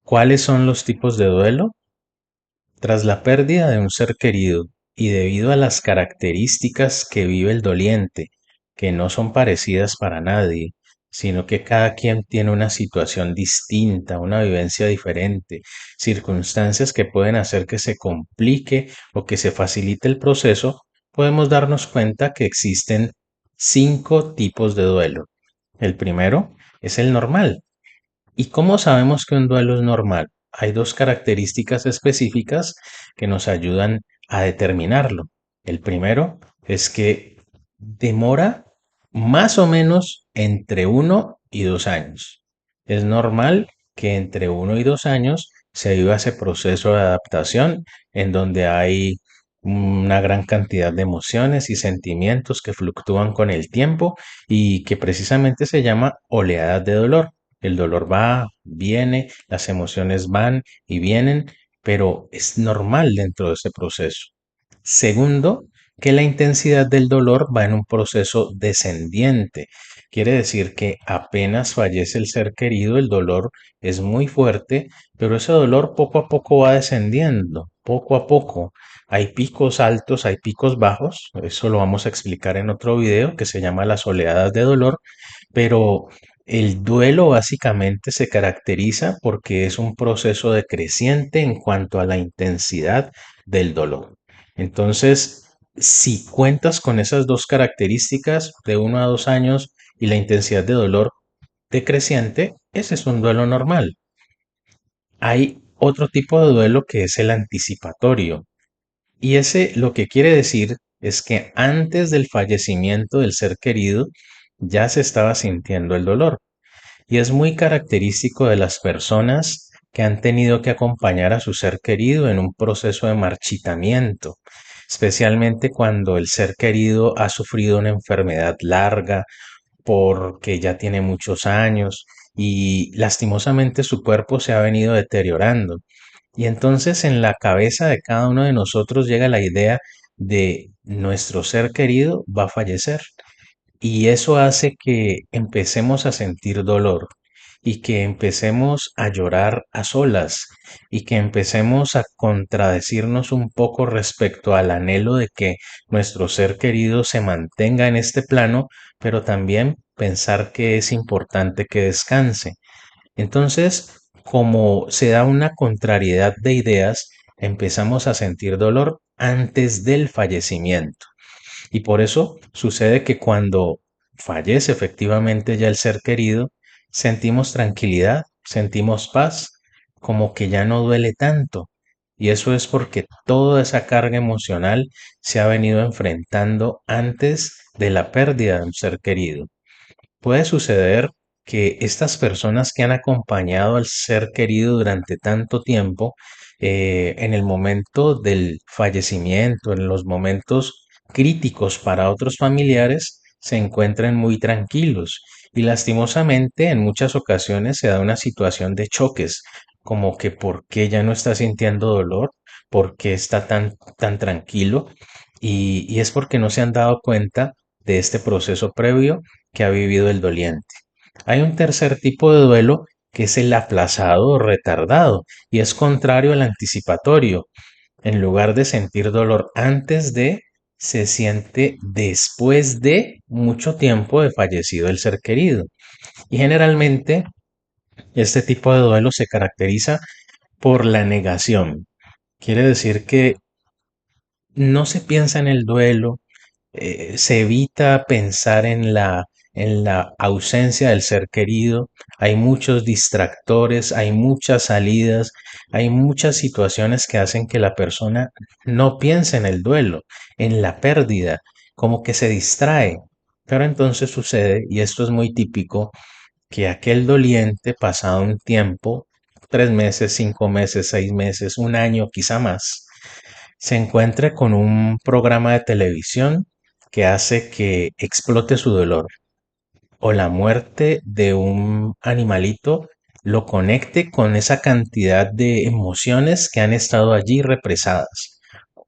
¿Cuáles son los tipos de duelo? Tras la pérdida de un ser querido y debido a las características que vive el doliente, que no son parecidas para nadie, sino que cada quien tiene una situación distinta, una vivencia diferente, circunstancias que pueden hacer que se complique o que se facilite el proceso, podemos darnos cuenta que existen 5 tipos de duelo. El primero es el normal. ¿Y cómo sabemos que un duelo es normal? Hay dos características específicas que nos ayudan a determinarlo. El primero es que demora más o menos entre 1 y 2 años. Es normal que entre 1 y 2 años se viva ese proceso de adaptación en donde hay una gran cantidad de emociones y sentimientos que fluctúan con el tiempo y que precisamente se llama oleadas de dolor. El dolor va, viene, las emociones van y vienen, pero es normal dentro de ese proceso. Segundo, que la intensidad del dolor va en un proceso descendiente. Quiere decir que apenas fallece el ser querido, el dolor es muy fuerte, pero ese dolor poco a poco va descendiendo, poco a poco. Hay picos altos, hay picos bajos, eso lo vamos a explicar en otro video que se llama las oleadas de dolor, pero el duelo básicamente se caracteriza porque es un proceso decreciente en cuanto a la intensidad del dolor. Entonces, si cuentas con esas dos características de 1 a 2 años y la intensidad de dolor decreciente, ese es un duelo normal. Hay otro tipo de duelo que es el anticipatorio. Y ese lo que quiere decir es que antes del fallecimiento del ser querido ya se estaba sintiendo el dolor. Y es muy característico de las personas que han tenido que acompañar a su ser querido en un proceso de marchitamiento, especialmente cuando el ser querido ha sufrido una enfermedad larga porque ya tiene muchos años y lastimosamente su cuerpo se ha venido deteriorando. Y entonces en la cabeza de cada uno de nosotros llega la idea de nuestro ser querido va a fallecer. Y eso hace que empecemos a sentir dolor y que empecemos a llorar a solas y que empecemos a contradecirnos un poco respecto al anhelo de que nuestro ser querido se mantenga en este plano, pero también pensar que es importante que descanse. Entonces, como se da una contrariedad de ideas, empezamos a sentir dolor antes del fallecimiento. Y por eso sucede que cuando fallece efectivamente ya el ser querido, sentimos tranquilidad, sentimos paz, como que ya no duele tanto. Y eso es porque toda esa carga emocional se ha venido enfrentando antes de la pérdida de un ser querido. Puede suceder que estas personas que han acompañado al ser querido durante tanto tiempo, en el momento del fallecimiento, en los momentos críticos para otros familiares, se encuentren muy tranquilos y lastimosamente en muchas ocasiones se da una situación de choques, como que por qué ya no está sintiendo dolor, por qué está tan tranquilo y es porque no se han dado cuenta de este proceso previo que ha vivido el doliente. Hay un tercer tipo de duelo que es el aplazado o retardado y es contrario al anticipatorio. En lugar de sentir dolor antes de, se siente después de mucho tiempo de fallecido el ser querido. Y generalmente este tipo de duelo se caracteriza por la negación. Quiere decir que no se piensa en el duelo, se evita pensar en la ausencia del ser querido, hay muchos distractores, hay muchas salidas, hay muchas situaciones que hacen que la persona no piense en el duelo, en la pérdida, como que se distrae. Pero entonces sucede, y esto es muy típico, que aquel doliente pasado un tiempo, 3 meses, 5 meses, 6 meses, un año, quizá más, se encuentre con un programa de televisión que hace que explote su dolor o la muerte de un animalito lo conecte con esa cantidad de emociones que han estado allí represadas.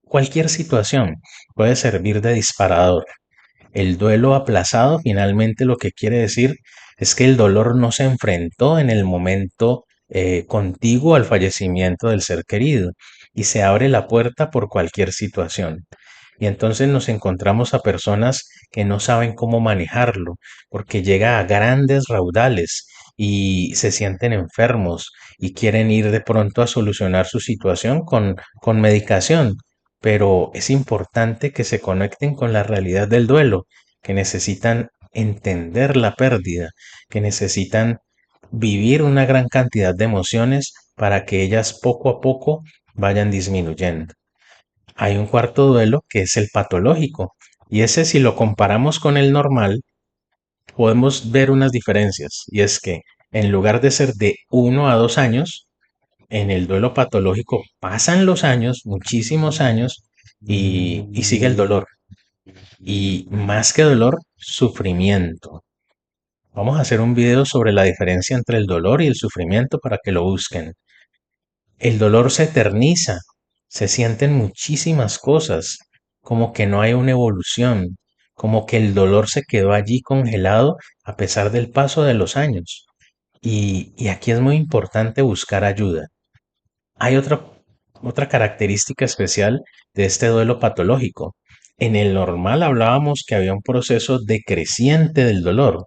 Cualquier situación puede servir de disparador. El duelo aplazado finalmente lo que quiere decir es que el dolor no se enfrentó en el momento contiguo al fallecimiento del ser querido y se abre la puerta por cualquier situación. Y entonces nos encontramos a personas que no saben cómo manejarlo, porque llega a grandes raudales y se sienten enfermos y quieren ir de pronto a solucionar su situación con medicación. Pero es importante que se conecten con la realidad del duelo, que necesitan entender la pérdida, que necesitan vivir una gran cantidad de emociones para que ellas poco a poco vayan disminuyendo. Hay un cuarto duelo que es el patológico, y ese, si lo comparamos con el normal, podemos ver unas diferencias, y es que en lugar de ser de 1 a 2 años, en el duelo patológico pasan los años, muchísimos años, y sigue el dolor. Y más que dolor, sufrimiento. Vamos a hacer un video sobre la diferencia entre el dolor y el sufrimiento para que lo busquen. El dolor se eterniza, se sienten muchísimas cosas, como que no hay una evolución, como que el dolor se quedó allí congelado a pesar del paso de los años. Y aquí es muy importante buscar ayuda. Hay otra característica especial de este duelo patológico. En el normal hablábamos que había un proceso decreciente del dolor.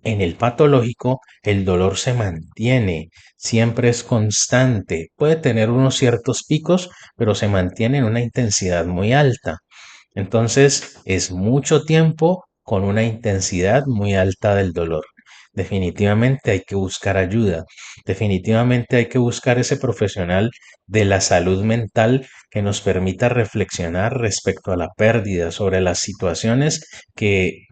En el patológico, el dolor se mantiene, siempre es constante, puede tener unos ciertos picos, pero se mantiene en una intensidad muy alta. Entonces, es mucho tiempo con una intensidad muy alta del dolor. Definitivamente hay que buscar ayuda, definitivamente hay que buscar ese profesional de la salud mental que nos permita reflexionar respecto a la pérdida, sobre las situaciones que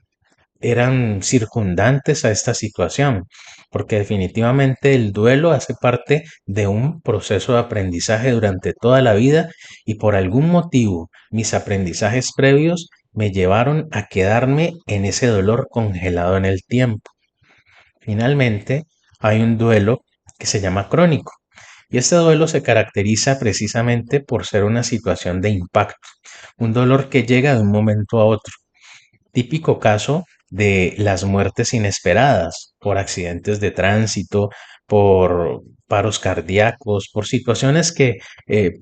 eran circundantes a esta situación, porque definitivamente el duelo hace parte de un proceso de aprendizaje durante toda la vida y por algún motivo mis aprendizajes previos me llevaron a quedarme en ese dolor congelado en el tiempo. Finalmente, hay un duelo que se llama crónico. Y este duelo se caracteriza precisamente por ser una situación de impacto, un dolor que llega de un momento a otro. Típico caso de las muertes inesperadas por accidentes de tránsito, por paros cardíacos, por situaciones que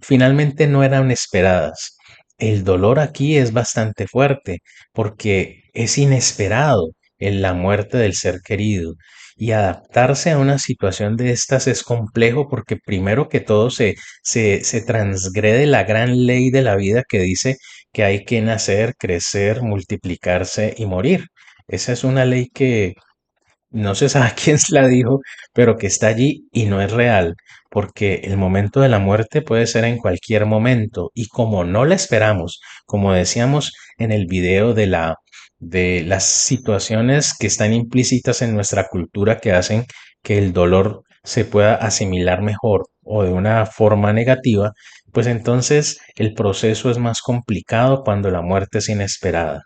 finalmente no eran esperadas. El dolor aquí es bastante fuerte porque es inesperado en la muerte del ser querido. Y adaptarse a una situación de estas es complejo porque primero que todo se transgrede la gran ley de la vida que dice que hay que nacer, crecer, multiplicarse y morir. Esa es una ley que no se sabe quién la dijo, pero que está allí y no es real, porque el momento de la muerte puede ser en cualquier momento y como no la esperamos, como decíamos en el video de las situaciones que están implícitas en nuestra cultura que hacen que el dolor se pueda asimilar mejor o de una forma negativa, pues entonces el proceso es más complicado cuando la muerte es inesperada.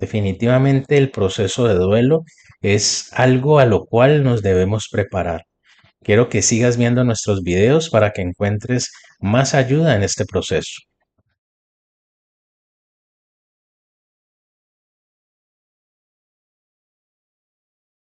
Definitivamente el proceso de duelo es algo a lo cual nos debemos preparar. Quiero que sigas viendo nuestros videos para que encuentres más ayuda en este proceso.